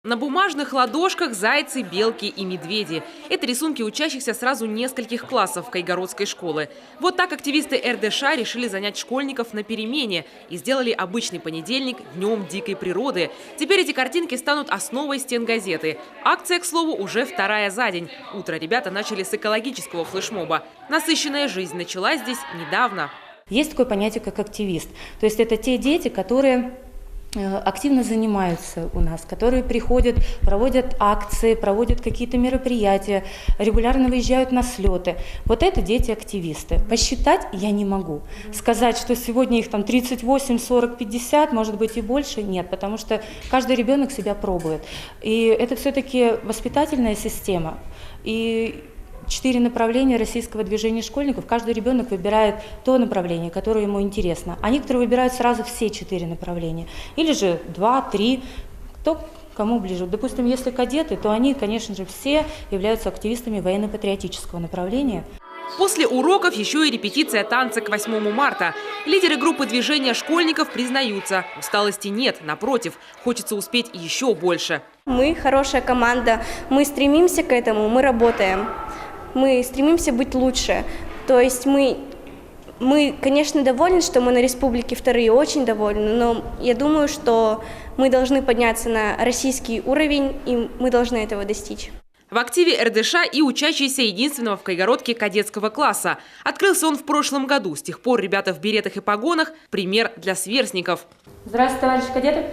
На бумажных ладошках зайцы, белки и медведи. Это рисунки учащихся сразу нескольких классов Кайгородской школы. Вот так активисты РДШ решили занять школьников на перемене и сделали обычный понедельник днем дикой природы. Теперь эти картинки станут основой стен газеты. Акция, к слову, уже вторая за день. Утро ребята начали с экологического флешмоба. Насыщенная жизнь началась здесь недавно. Есть такое понятие, как активист. То есть это те дети, которые активно занимаются у нас, которые приходят, проводят акции, проводят какие-то мероприятия, регулярно выезжают на слеты. Вот это дети-активисты. Посчитать я не могу. Сказать, что сегодня их там 38, 40, 50, может быть и больше, нет, потому что каждый ребенок себя пробует. И это все-таки воспитательная система. И 4 направления российского движения школьников. Каждый ребенок выбирает то направление, которое ему интересно. А некоторые выбирают сразу все 4 направления. Или же 2, 3, кто кому ближе. Допустим, если кадеты, то они, конечно же, все являются активистами военно-патриотического направления. После уроков еще и репетиция танца к 8 марта. Лидеры группы движения школьников признаются, усталости нет, напротив, хочется успеть еще больше. Мы хорошая команда, мы стремимся к этому, мы работаем. Мы стремимся быть лучше. То есть мы, конечно, довольны, что мы на республике вторые, очень довольны, но я думаю, что мы должны подняться на российский уровень, и мы должны этого достичь. В активе РДШ и учащийся единственного в Кайгородке кадетского класса. Открылся он в прошлом году. С тех пор ребята в беретах и погонах – пример для сверстников. Здравствуйте, товарищи кадеты!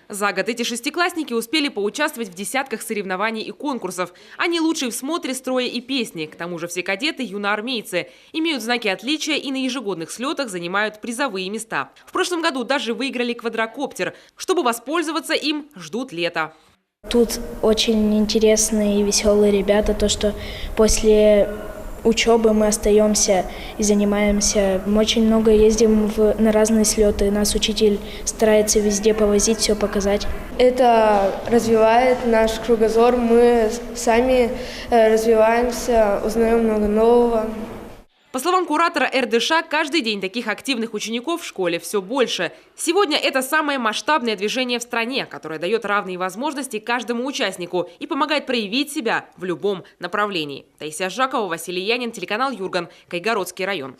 За год эти шестиклассники успели поучаствовать в десятках соревнований и конкурсов. Они лучшие в смотре, строе и песни. К тому же все кадеты – юноармейцы. Имеют знаки отличия и на ежегодных слетах занимают призовые места. В прошлом году даже выиграли квадрокоптер. Чтобы воспользоваться им, ждут лета. Тут очень интересные и веселые ребята. То, что после учебы мы остаемся и занимаемся. Мы очень много ездим на разные слеты. Нас учитель старается везде повозить, все показать. Это развивает наш кругозор. Мы сами развиваемся, узнаем много нового. По словам куратора РДШ, каждый день таких активных учеников в школе все больше. Сегодня это самое масштабное движение в стране, которое дает равные возможности каждому участнику и помогает проявить себя в любом направлении. Таисия Жакова, Василий Янин, телеканал Юрган, Кайгородский район.